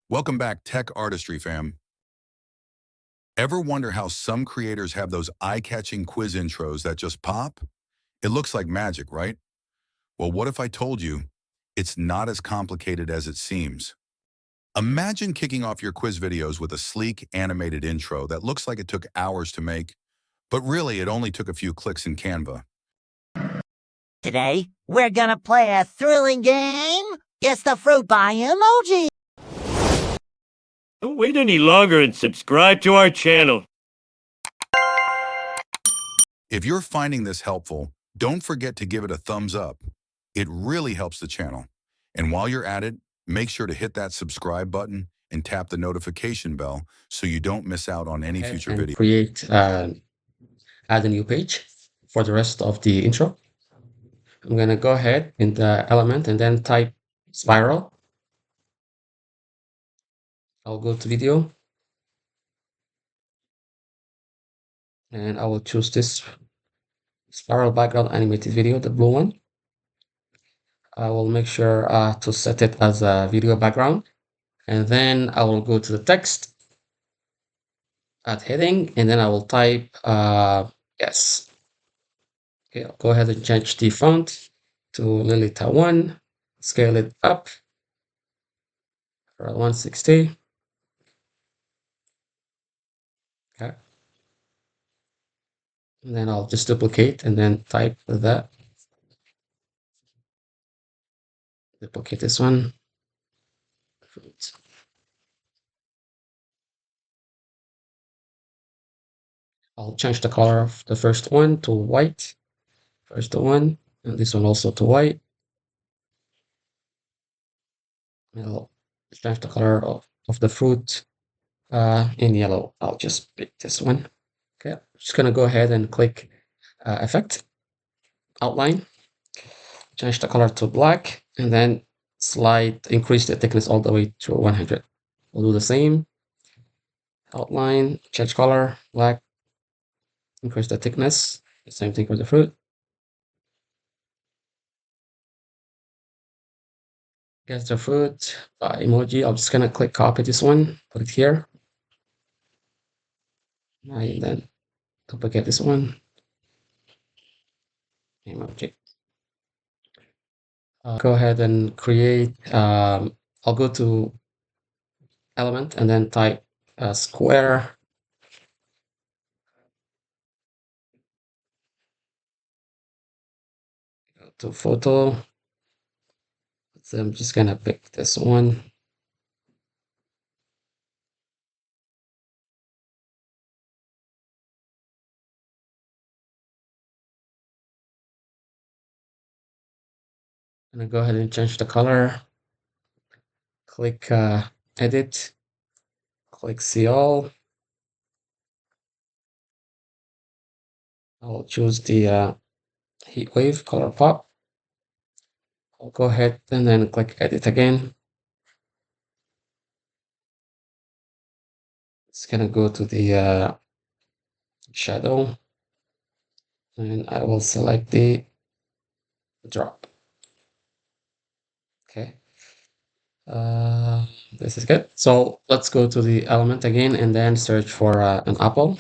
Welcome back, Tech Artistry fam. Ever wonder how some creators have those eye-catching quiz intros that just pop? It looks like magic, right? Well, what if I told you it's not as complicated as it seems? Imagine kicking off your quiz videos with a sleek, animated intro that looks like it took hours to make, but really it only took a few clicks in Canva. Today, we're gonna play a thrilling game. Guess the fruit by emoji. Don't wait any longer and subscribe to our channel. If you're finding this helpful, don't forget to give it a thumbs up. It really helps the channel. And while you're at it, make sure to hit that subscribe button and tap the notification bell so you don't miss out on any future videos. Create, add a new page for the rest of the intro. I'm gonna go ahead in the element and then type spiral. I'll go to video and I will choose this spiral background animated video, the blue one. I will make sure to set it as a video background, and then I will go to the text, add heading, and then I will type yes. Okay, I'll go ahead and change the font to Lily Taiwan, scale it up around 160. Okay. And then I'll just duplicate and then type that. Duplicate this one. I'll change the color of the first one to white. First one, and this one also to white. I'll change the color of the fruit in yellow. I'll just pick this one. Okay, I'm just gonna go ahead and click effect, outline, change the color to black, and then increase the thickness all the way to 100. We'll do the same. Outline, change color, black, increase the thickness. The same thing for the fruit. Guess the fruit emoji. I'm just gonna click copy this one, put it here. And then duplicate this one. Emoji. Go ahead and create. I'll go to element and then type square. Go to photo. So I'm just gonna pick this one. I'm gonna go ahead and change the color. Click edit. Click see all. I'll choose the heat wave color pop. I'll go ahead and then click edit again. It's gonna go to the shadow, and I will select the drop. Okay. This is good. So let's go to the element again and then search for an apple.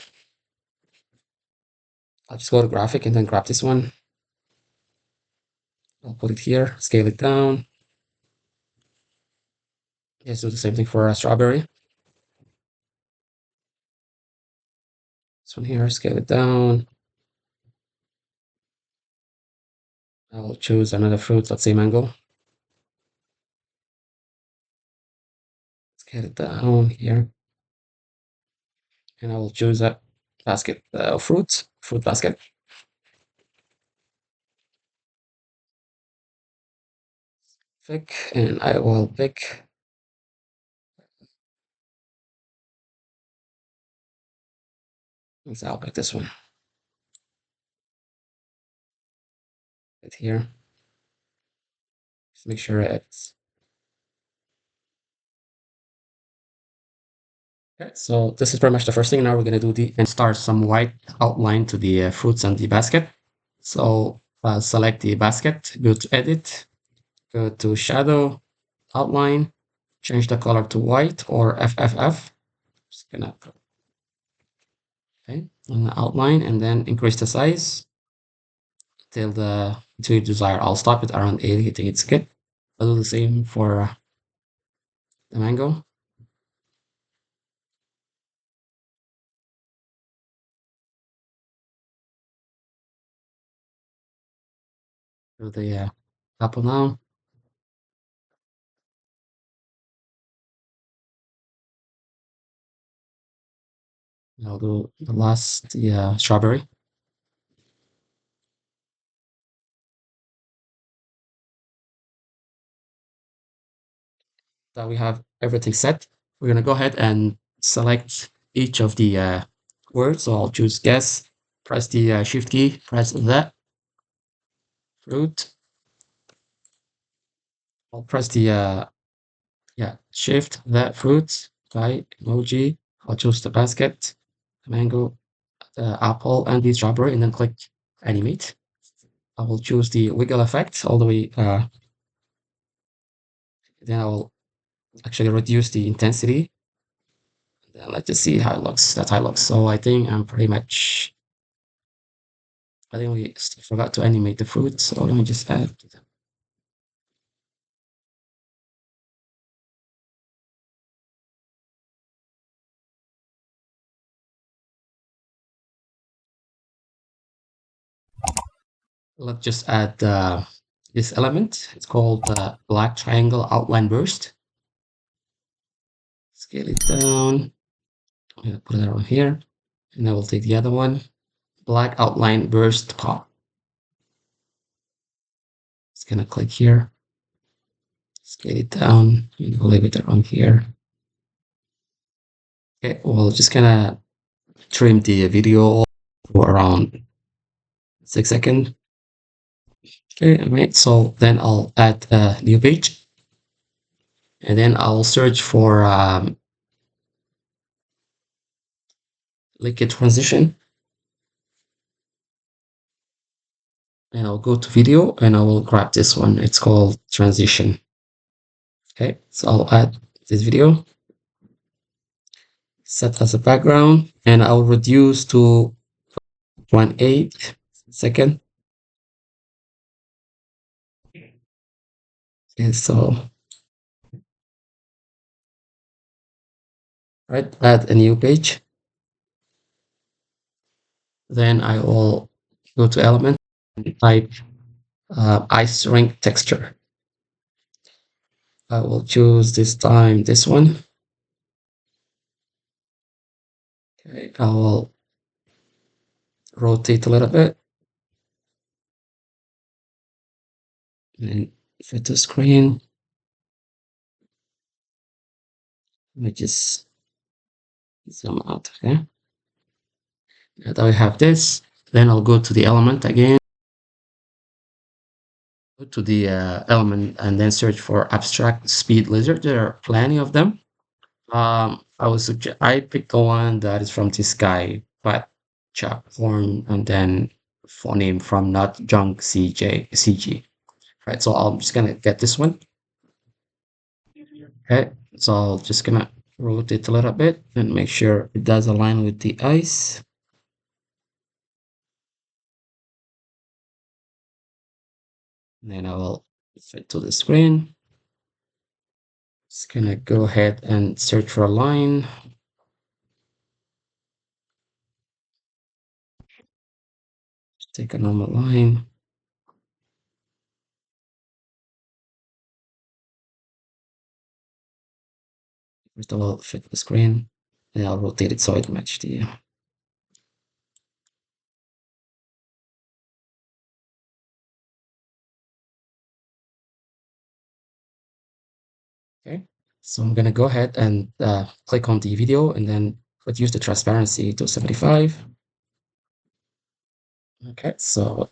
I'll just go to graphic and then grab this one. I'll put it here, scale it down. Let's do the same thing for a strawberry. This one here, scale it down. I will choose another fruit, let's say mango. Scale it down here. And I will choose a basket of fruit basket. Pick, and I will pick I'll pick this one. Right here. Just make sure it's okay. So this is pretty much the first thing. Now we're gonna do and start some white outline to the fruits and the basket. So select the basket, go to edit, go to shadow, outline, change the color to white or FFF. Just gonna, okay, and the outline, and then increase the size till you desire. I'll stop it around 80. I think it's good. I'll do the same for the mango. Do the apple now. I'll do the last, the strawberry. That we have everything set. We're gonna go ahead and select each of the words. So I'll choose guess, press the shift key, press that fruit. I'll press the shift that fruit by emoji. I'll choose the basket, the mango, the apple, and the strawberry, and then click animate. I will choose the wiggle effect all the way. Then I will actually reduce the intensity. Then let's just see how it looks. That's how it looks. So I think I'm pretty much. I think we forgot to animate the fruit. So let me just add. Let's just add this element. It's called black triangle outline burst. Scale it down. I'm gonna put it around here, and I will take the other one. Black outline burst pop. Just gonna click here, scale it down, and we'll leave it around here. Okay, we'll just gonna trim the video for around 6 seconds. Okay, right. So then I'll add a new page, and then I'll search for liquid transition, and I'll go to video, and I will grab this one. It's called transition. Okay, so I'll add this video, set as a background, and I'll reduce to 1/8 second. Okay, so right, add a new page. Then I will go to element and type ice rink texture. I will choose this time this one. Okay, I will rotate a little bit and then fit the screen. Let me just zoom out. Okay, now that we have this, then I'll go to the element again. Go to the element and then search for abstract speed lizard. There are plenty of them. I picked the one that is from this guy, but Chuck Horn, and then phoneme from Not Junk CG. Right, so I'm just gonna get this one. Okay, so I'll just gonna rotate a little bit and make sure it does align with the ice. And then I will fit to the screen. Just gonna go ahead and search for a line. Just take a normal line. First of all, fit the screen, and I'll rotate it so it matches the. Okay, so I'm gonna go ahead and click on the video and then reduce the transparency to 75. Okay, so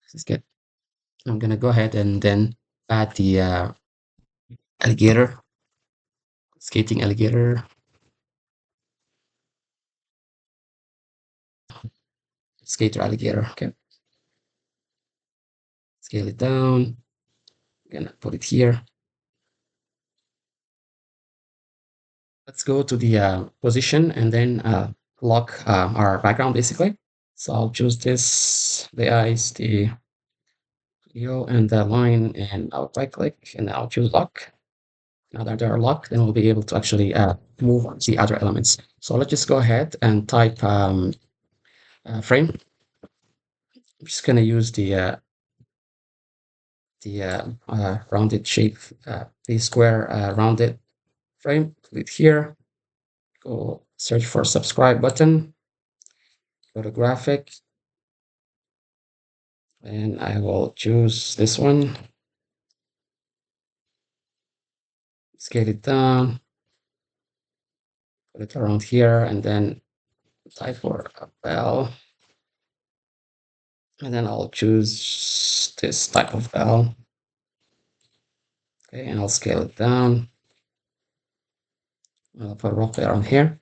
this is good. I'm gonna go ahead and then add the alligator, skating alligator, skater alligator. Okay, scale it down. I'm gonna put it here. Let's go to the position and then lock our background basically. So I'll choose this, the eyes, the video, and the line, and I'll right click and I'll choose lock. Now that they're locked, then we'll be able to actually move on to the other elements. So let's just go ahead and type frame. I'm just going to use the rounded shape, the square rounded frame. Click here. Go search for subscribe button. Go to graphic, and I will choose this one. Scale it down. Put it around here, and then type for a bell. And then I'll choose this type of bell. Okay, and I'll scale it down. I'll put roughly around here.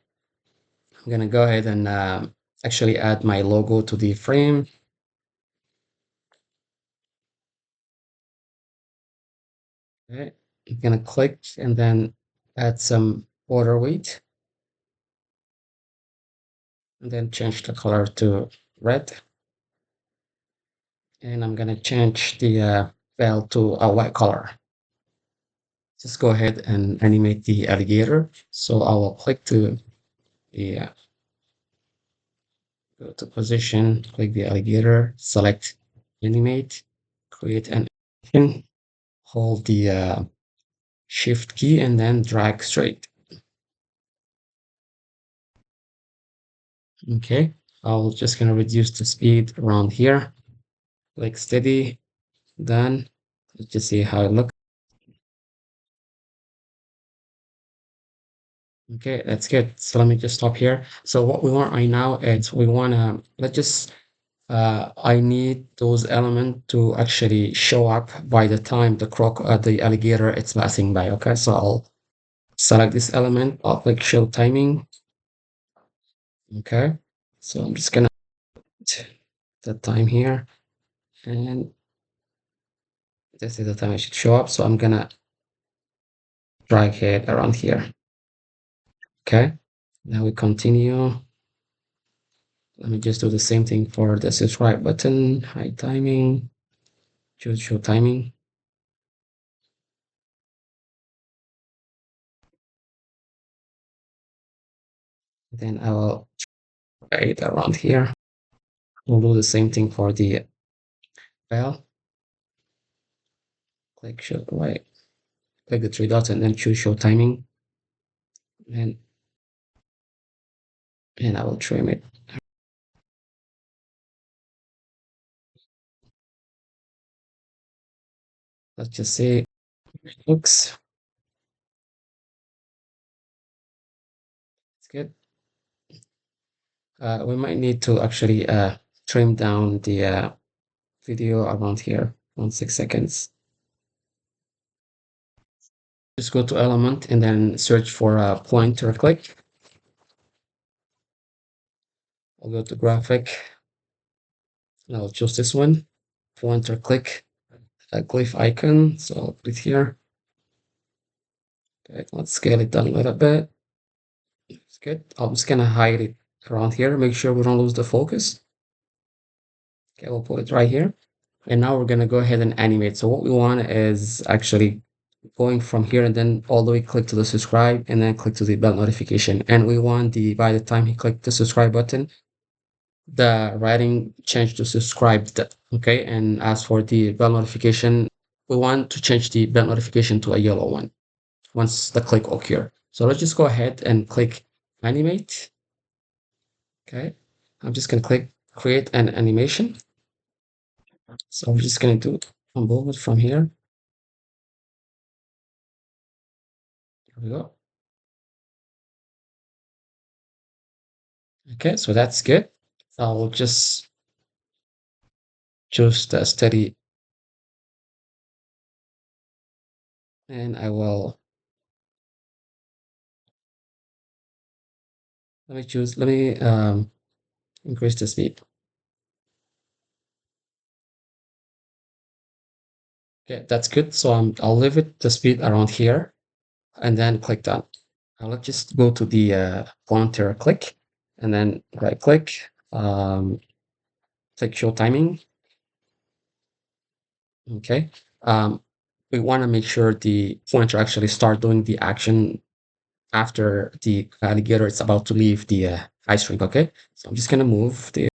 I'm gonna go ahead and actually add my logo to the frame. Okay, I'm gonna click and then add some border weight, and then change the color to red. And I'm gonna change the bell to a white color. Just go ahead and animate the alligator. So I will click to the go to position, click the alligator, select animate, create an animation, hold the shift key, and then drag straight. Okay, I'll just gonna reduce the speed around here, like steady, done. Let's just see how it looks. Okay, that's good. So let me just stop here. So what we want right now is we wanna, let's just, I need those elements to actually show up by the time the alligator it's passing by. Okay, so I'll select this element, I'll click show timing. Okay, so I'm just gonna put the time here, and this is the time it should show up. So I'm gonna drag it around here. Okay, now we continue. Let me just do the same thing for the subscribe button, hide timing, choose show timing. Then I will drag it around here. We'll do the same thing for the bell. Click show right, click the three dots and then choose show timing. And I will trim it. Let's just say it looks. It's good. We might need to actually trim down the video around here on 6 seconds. Just go to element and then search for a pointer click. I'll go to graphic and I'll choose this one, pointer click, a glyph icon. So I'll put it here. Okay, let's scale it down a little bit. It's good. I'm just gonna hide it around here. Make sure we don't lose the focus. Okay, we'll put it right here. And now we're gonna go ahead and animate. So what we want is actually going from here and then all the way click to the subscribe and then click to the bell notification. And we want by the time he clicked the subscribe button, the writing change to subscribed. Okay. And as for the bell notification, we want to change the bell notification to a yellow one once the click occur. So let's just go ahead and click animate. Okay. I'm just gonna click create an animation. So I'm just gonna do move it from here. There we go. Okay, so that's good. I'll just choose the steady and I will let me increase the speed. Okay, that's good. So I'll leave it the speed around here and then click done. Now let's just go to the pointer click and then right click, click show timing. Okay. We want to make sure the pointer actually start doing the action after the alligator is about to leave the ice rink. Okay. So I'm just going to move the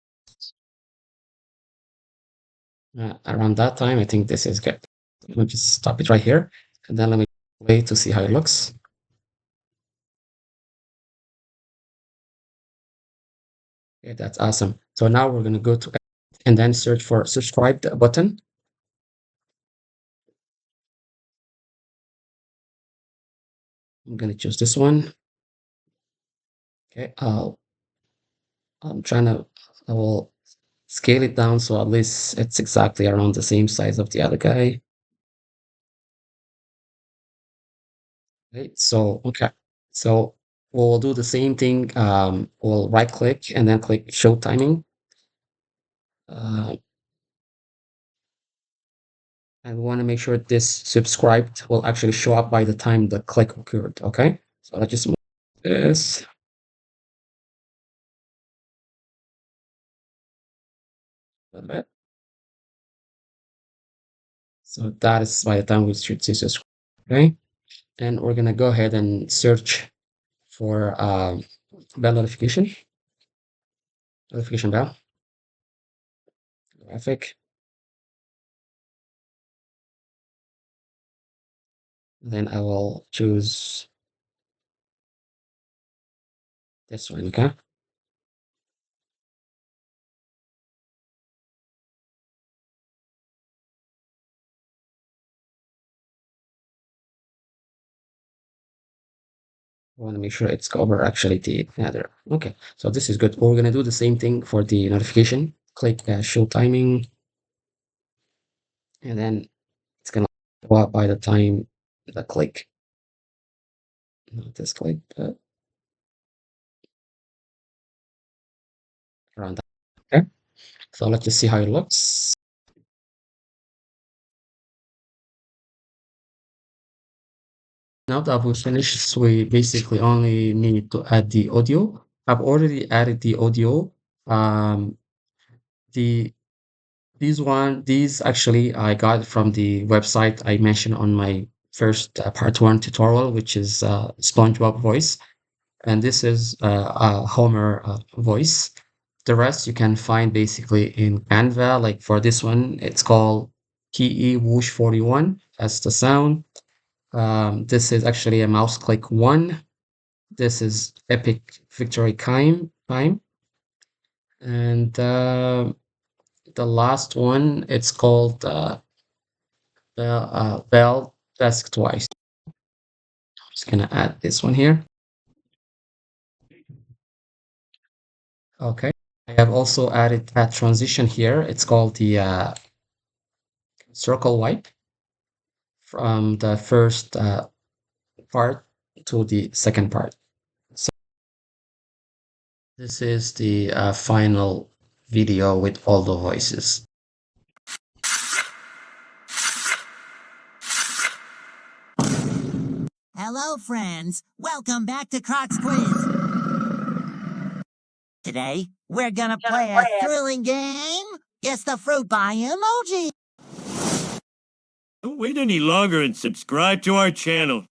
around that time. I think this is good. Let me just stop it right here. And then let me wait to see how it looks. Okay, that's awesome. So now we're going to go to and then search for subscribe button. I'm going to choose this one. Okay. I'm trying to, I will scale it down so at least it's exactly around the same size of the other guy. Right. So, okay. So we'll do the same thing. We'll right click and then click show timing. And we want to make sure this subscribed will actually show up by the time the click occurred. Okay. So let's just move this. A little bit. So that is by the time we should see subscribe. Okay. And we're going to go ahead and search for bell notification bell graphic. Then I will choose this one. Okay. I want to make sure it's cover actually the other. Okay, so this is good. We're going to do the same thing for the notification. Click show timing, and then it's going to go up by the time the click. Not this click, but around that. Okay, so let's just see how it looks. Now that we've finished, we basically only need to add the audio. I've already added the audio. Um, the these actually I got from the website I mentioned on my first part one tutorial, which is SpongeBob voice, and this is a Homer voice. The rest you can find basically in Canva. Like for this one, it's called PE Whoosh 41. That's the sound. This is actually a mouse click one. This is Epic Victory Time, and the last one, it's called Bell Desk Twice. I'm just gonna add this one here. Okay. I have also added a transition here. It's called the circle wipe from the first part to the second part. So this is the final video with all the voices. Hello, friends. Welcome back to Croc's Quiz. Today, we're gonna play a thrilling game. Guess the fruit by emoji. Don't wait any longer and subscribe to our channel.